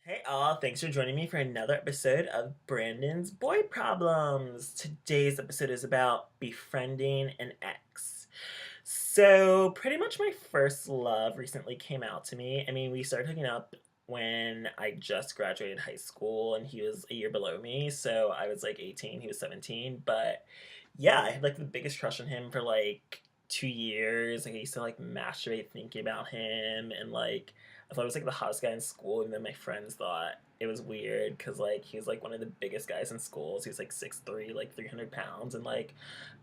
Hey all, thanks for joining me for another episode of Brandon's Boy Problems. Today's episode is about befriending an ex. So, pretty much my first love recently came out to me. We started hooking up when I just graduated high school and he was a year below me. So, I was like 18, he was 17. But yeah, I had like the biggest crush on him for like 2 years. Like, I used to like masturbate thinking about him and like I thought he was like the hottest guy in school, even though my friends thought it was weird because like he was like one of the biggest guys in schools. He was like 6'3", like 300 pounds, and like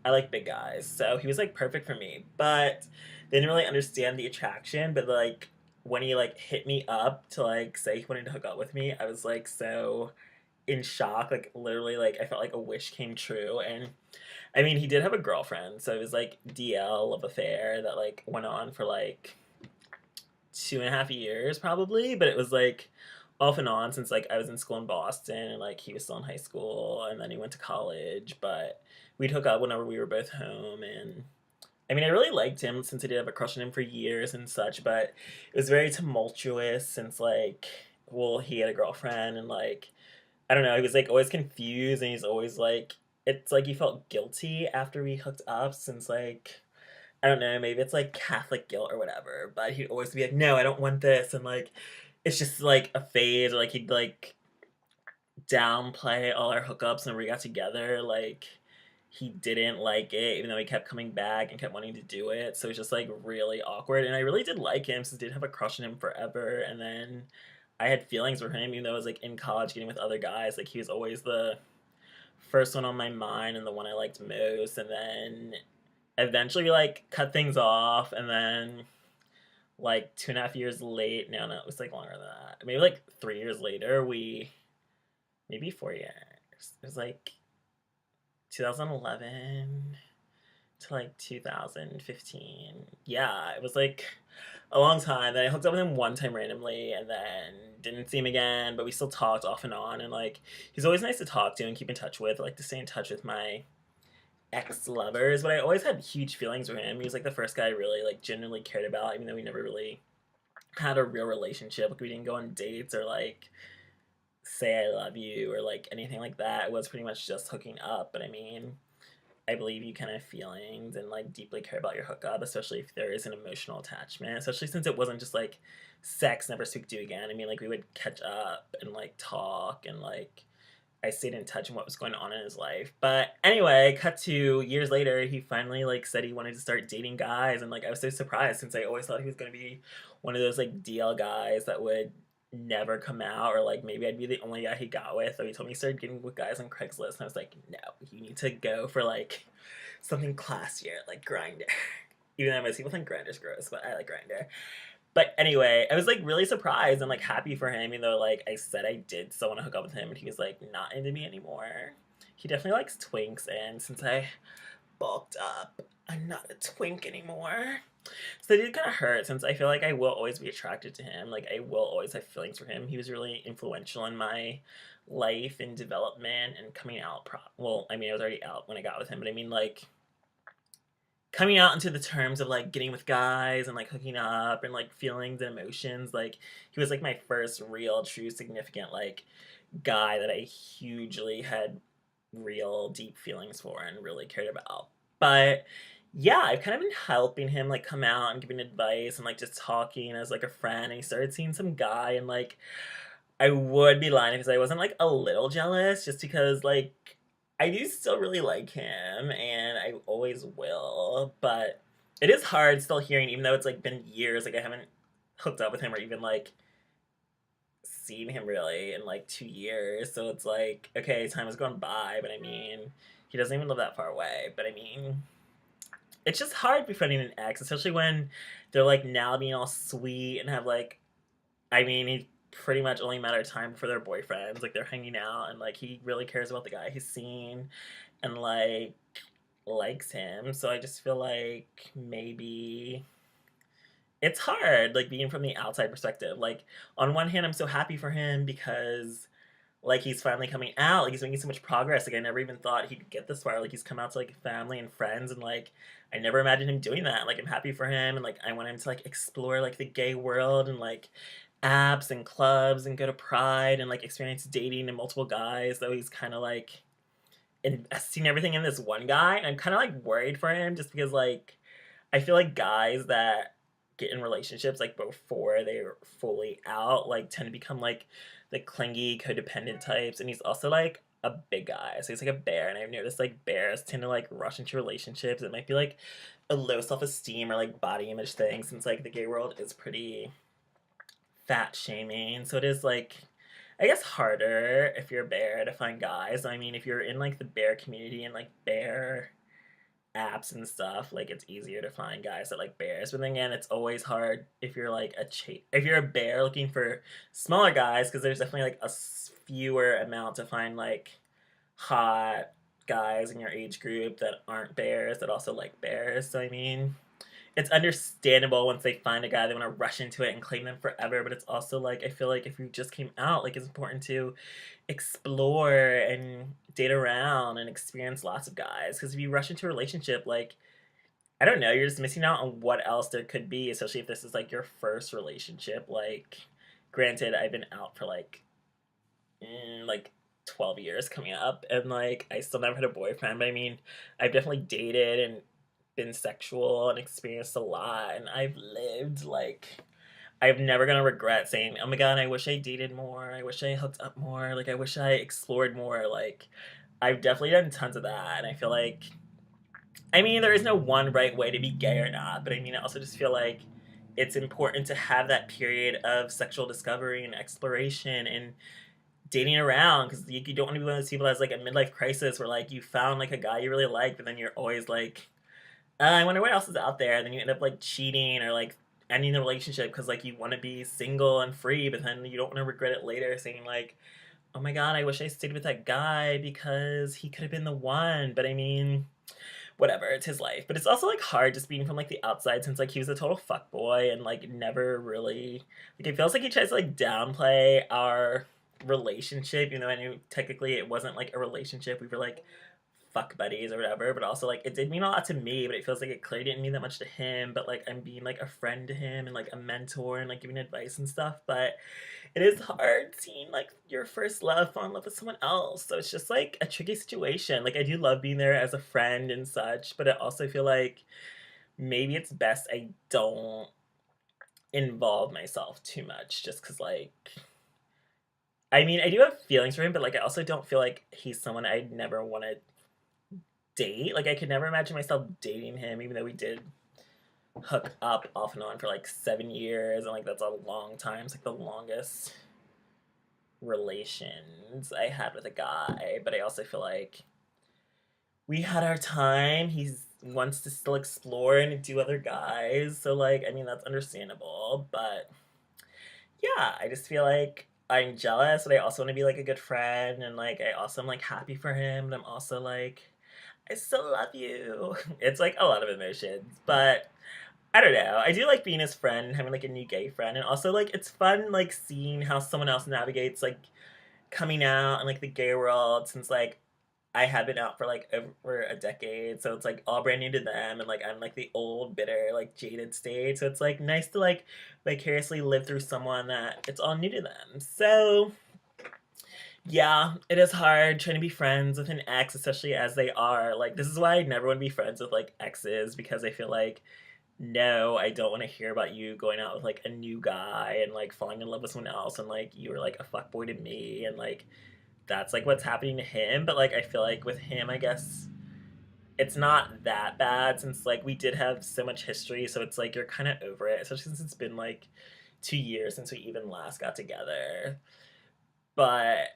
I like big guys, so he was like perfect for me. But they didn't really understand the attraction. But like when he like hit me up to like say he wanted to hook up with me, I was like so in shock. Like literally, like I felt like a wish came true. And he did have a girlfriend, so it was like DL love affair that like went on for like 2.5 years probably, but it was like off and on since like I was in school in Boston and like he was still in high school and then he went to college. But we'd hook up whenever we were both home. And I really liked him since I did have a crush on him for years and such, but it was very tumultuous since like, well, he had a girlfriend and like I don't know, he was like always confused and he's always like it's like he felt guilty after we hooked up since like I don't know, maybe it's like Catholic guilt or whatever, but he'd always be like, no, I don't want this. And like, it's just like a phase, or like he'd like downplay all our hookups when we got together. Like, he didn't like it, even though he kept coming back and kept wanting to do it. So it's just like really awkward. And I really did like him since I did have a crush on him forever. And then I had feelings for him, even though I was like in college getting with other guys. Like, he was always the first one on my mind and the one I liked most. And then eventually we like cut things off, and then like 2.5 years late, no, it was like longer than that, maybe like 3 years later, we maybe 4 years, it was like 2011 to like 2015. Yeah, it was like a long time. Then I hooked up with him one time randomly and then didn't see him again, but we still talked off and on. And like he's always nice to talk to and keep in touch with. I like to stay in touch with my ex-lovers, but I always had huge feelings for him. He was like the first guy I really like genuinely cared about, even though we never really had a real relationship. Like we didn't go on dates or like say I love you or like anything like that. It was pretty much just hooking up. But I believe you kind of have feelings and like deeply care about your hookup, especially if there is an emotional attachment. Especially since it wasn't just like sex, never speak to you again. Like we would catch up and like talk and like I stayed in touch on what was going on in his life. But anyway, cut to years later, he finally like said he wanted to start dating guys, and like I was so surprised since I always thought he was gonna be one of those like DL guys that would never come out, or like maybe I'd be the only guy he got with. So he told me he started getting with guys on Craigslist, and I was like, no, you need to go for like something classier, like Grinder. Even though most people think Grinder's gross, but I like Grinder. But anyway, I was like really surprised and like happy for him, even though like I said I did still want to hook up with him, and he was like not into me anymore. He definitely likes twinks, and since I bulked up, I'm not a twink anymore. So it did kind of hurt since I feel like I will always be attracted to him. Like I will always have feelings for him. He was really influential in my life and development and coming out. Well, I was already out when I got with him, but like coming out into the terms of like getting with guys and like hooking up and like feelings and emotions. Like he was like my first real true significant like guy that I hugely had real deep feelings for and really cared about. But yeah, I've kind of been helping him like come out and giving advice and like just talking as like a friend. And he started seeing some guy, and like I would be lying because I wasn't like a little jealous, just because like I do still really like him and I always will. But it is hard still hearing, even though it's like been years, like I haven't hooked up with him or even like seen him really in like 2 years. So it's like, okay, time has gone by, but he doesn't even live that far away. But it's just hard befriending an ex, especially when they're like now being all sweet and have like, he pretty much only matter of time for their boyfriends. Like they're hanging out, and like he really cares about the guy he's seen, and like likes him. So I just feel like maybe it's hard, like being from the outside perspective. Like on one hand, I'm so happy for him because like he's finally coming out, like he's making so much progress. Like I never even thought he'd get this far. Like he's come out to like family and friends, and like I never imagined him doing that. Like I'm happy for him, and like I want him to like explore like the gay world and like apps and clubs and go to Pride and like experience dating and multiple guys, though he's kind of like investing everything in this one guy. And I'm kind of like worried for him just because like I feel like guys that get in relationships like before they're fully out like tend to become like the clingy codependent types, and he's also like a big guy, so he's like a bear, and I've noticed like bears tend to like rush into relationships. It might be like a low self-esteem or like body image thing, since like the gay world is pretty fat shaming, so it is like I guess harder if you're a bear to find guys. I mean, if you're in like the bear community and like bear apps and stuff, like it's easier to find guys that like bears. But then again, it's always hard if you're like if you're a bear looking for smaller guys, because there's definitely like a fewer amount to find like hot guys in your age group that aren't bears that also like bears. So I mean, it's understandable once they find a guy they want to rush into it and claim them forever, but it's also like I feel like if you just came out, like it's important to explore and date around and experience lots of guys, because if you rush into a relationship, like I don't know, you're just missing out on what else there could be, especially if this is like your first relationship. Like granted, I've been out for like 12 years coming up, and like I still never had a boyfriend, but I mean I've definitely dated and been sexual and experienced a lot, and I've lived like I'm never gonna regret saying, "Oh my god, I wish I dated more. I wish I hooked up more. Like I wish I explored more." Like I've definitely done tons of that, and I feel like I mean there is no one right way to be gay or not, but I mean I also just feel like it's important to have that period of sexual discovery and exploration and dating around, because you don't want to be one of those people that has like a midlife crisis where like you found like a guy you really like, but then you're always like I wonder what else is out there. And then you end up like cheating or like ending the relationship because like you want to be single and free, but then you don't want to regret it later, saying like, "Oh my god, I wish I stayed with that guy because he could have been the one." But I mean, whatever, it's his life. But it's also like hard just being from like the outside, since like he was a total fuck boy and like never really like it feels like he tries to like downplay our relationship, even though I knew technically it wasn't like a relationship. We were like fuck buddies or whatever, but also like it did mean a lot to me, but it feels like it clearly didn't mean that much to him. But like I'm being like a friend to him and like a mentor and like giving advice and stuff. But it is hard seeing like your first love fall in love with someone else. So it's just like a tricky situation. Like I do love being there as a friend and such, but I also feel like maybe it's best I don't involve myself too much, just because like I mean I do have feelings for him, but like I also don't feel like he's someone I'd never want to date. Like I could never imagine myself dating him, even though we did hook up off and on for like 7 years, and like that's a long time. It's like the longest relations I had with a guy. But I also feel like we had our time. He's wants to still explore and do other guys. So like I mean that's understandable. But yeah, I just feel like I'm jealous, but I also want to be like a good friend, and like I also am like happy for him, but I'm also like I still love you. It's like a lot of emotions, but I don't know. I do like being his friend, having like a new gay friend, and also like it's fun like seeing how someone else navigates like coming out and like the gay world, since like I have been out for like over a decade, so it's like all brand new to them, and like I'm like the old bitter like jaded stage, so it's like nice to like vicariously live through someone that it's all new to them. So yeah, it is hard trying to be friends with an ex, especially as they are. Like, this is why I never want to be friends with like exes, because I feel like, no, I don't want to hear about you going out with like a new guy and like falling in love with someone else, and like you were like a fuckboy to me, and like that's like what's happening to him. But like I feel like with him, I guess it's not that bad, since like we did have so much history, so it's like you're kind of over it, especially since it's been like 2 years since we even last got together. But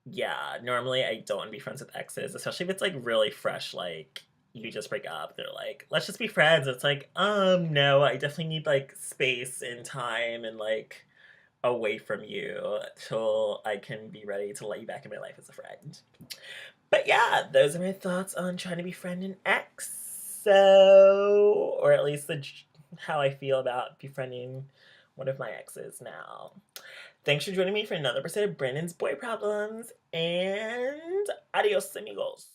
yeah, normally I don't want to be friends with exes, especially if it's like really fresh, like you just break up. They're like, let's just be friends. It's like, no, I definitely need like space and time and like away from you till I can be ready to let you back in my life as a friend. But yeah, those are my thoughts on trying to befriend an ex. So, or at least how I feel about befriending one of my exes now. Thanks for joining me for another episode of Brandon's Boy Problems, and adios, amigos.